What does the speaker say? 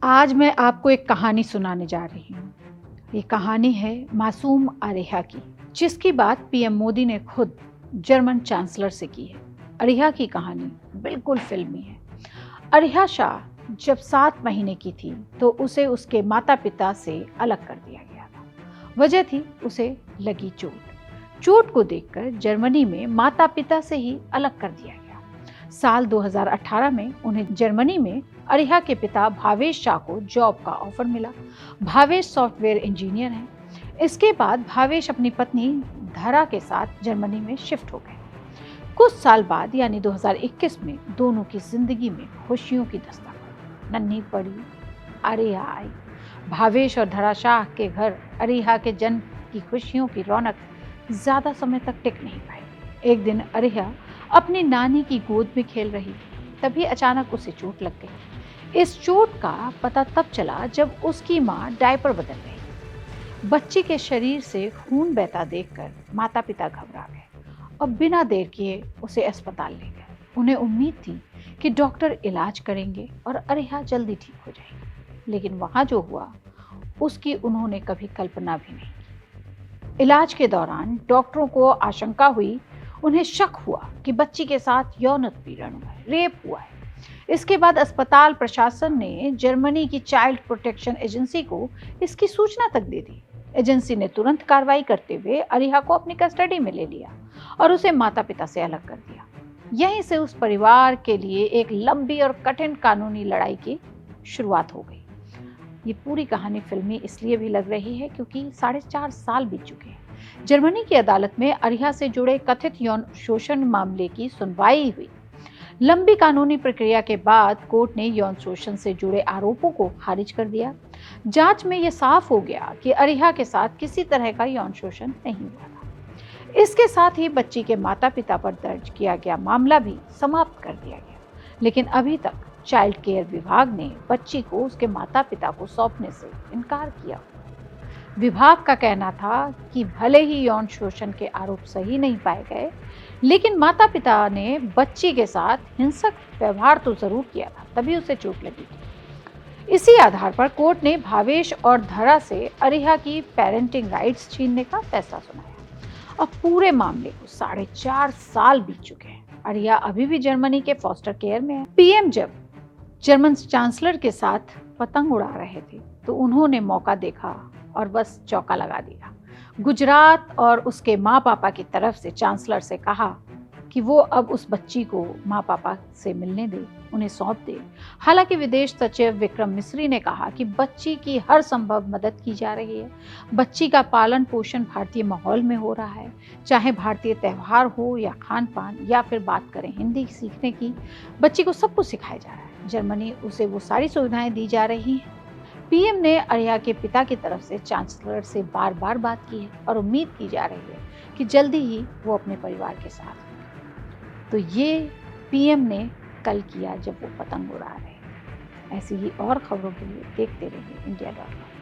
आज मैं आपको एक कहानी सुनाने जा रही हूँ। ये कहानी है मासूम अरेहा की, जिसकी बात पीएम मोदी ने खुद जर्मन चांसलर से की है। अरेहा की कहानी बिल्कुल फिल्मी है। अरेहा शाह जब 7 महीने की थी तो उसे उसके माता पिता से अलग कर दिया गया था। वजह थी उसे लगी चोट। चोट को देखकर जर्मनी में माता पिता से ही अलग कर दिया गया। साल 2018 में उन्हें जर्मनी में अरेहा के पिता भावेश शाह को जॉब का ऑफर मिला। भावेश सॉफ्टवेयर इंजीनियर हैं। इसके बाद भावेश अपनी पत्नी धरा के साथ जर्मनी में शिफ्ट हो गए। कुछ साल बाद यानी 2021 में दोनों की जिंदगी में खुशियों की दस्तक हुई। नन्ही पड़ी अरेहा आई। भावेश और धरा शाह के घर अरेहा के जन्म की खुशियों की रौनक ज्यादा समय तक टिक नहीं पाई। एक दिन अरेहा अपनी नानी की गोद में खेल रही थी, तभी अचानक उसे चोट लग गई। इस चोट का पता तब चला जब उसकी मां डायपर बदल रही। बच्ची के शरीर से खून बहता देखकर माता पिता घबरा गए और बिना देर किए उसे अस्पताल ले गए। उन्हें उम्मीद थी कि डॉक्टर इलाज करेंगे और अरेहा जल्दी ठीक हो जाएगी, लेकिन वहां जो हुआ उसकी उन्होंने कभी कल्पना भी नहीं की। इलाज के दौरान डॉक्टरों को आशंका हुई, उन्हें शक हुआ कि बच्ची के साथ यौन उत्पीड़न हुआ है, रेप हुआ है। इसके बाद अस्पताल प्रशासन ने जर्मनी की चाइल्ड प्रोटेक्शन एजेंसी को इसकी सूचना तक दे दी। एजेंसी ने तुरंत कार्रवाई करते हुए अरेहा को अपनी कस्टडी में ले लिया और उसे माता पिता से अलग कर दिया। यहीं से उस परिवार के लिए एक लंबी और कठिन कानूनी लड़ाई की शुरुआत हो गई। ये पूरी कहानी फिल्मी इसलिए भी लग रही है क्योंकि 4.5 साल बीत चुके हैं। जर्मनी की अदालत में अरेहा से जुड़े कथित यौन शोषण मामले की सुनवाई हुई। लंबी कानूनी प्रक्रिया के बाद कोर्ट ने यौन शोषण से जुड़े आरोपों को खारिज कर दिया। जांच में यह साफ हो गया कि अरेहा के साथ किसी तरह का यौन शोषण नहीं हुआ था। इसके साथ ही बच्ची के माता पिता पर दर्ज किया गया मामला भी समाप्त कर दिया गया, लेकिन अभी तक चाइल्ड केयर विभाग ने बच्ची को उसके माता पिता को सौंपने से इनकार किया। विभाग का कहना था कि भले ही यौन शोषण के आरोप सही नहीं पाए गए, लेकिन माता पिता ने बच्ची के साथ हिंसक व्यवहार तो जरूर किया था, तभी उसे चोट लगी थी। इसी आधार पर कोर्ट ने भावेश और धरा से अरेहा की पेरेंटिंग राइट्स छीनने का फैसला सुनाया। अब पूरे मामले को 4.5 साल बीत चुके हैं। अरेहा अभी भी जर्मनी के फॉस्टर केयर में है। पीएम जब जर्मन चांसलर के साथ पतंग उड़ा रहे थे तो उन्होंने मौका देखा और बस चौका लगा दिया। गुजरात और उसके माँ पापा की तरफ से चांसलर से कहा कि वो अब उस बच्ची को माँ पापा से मिलने दे, उन्हें सौंप दे। हालांकि विदेश सचिव विक्रम मिस्री ने कहा कि बच्ची की हर संभव मदद की जा रही है। बच्ची का पालन पोषण भारतीय माहौल में हो रहा है, चाहे भारतीय त्यौहार हो या खान पान या फिर बात करें हिंदी सीखने की, बच्ची को सब कुछ सिखाया जा रहा है। जर्मनी उसे वो सारी सुविधाएं दी जा रही हैं। पीएम ने अरेहा के पिता की तरफ से चांसलर से बार बार बात की है और उम्मीद की जा रही है कि जल्दी ही वो अपने परिवार के साथ होंगे। तो ये पीएम ने कल किया जब वो पतंग उड़ा रहे हैं। ऐसी ही और खबरों के लिए देखते रहिए इंडिया.com।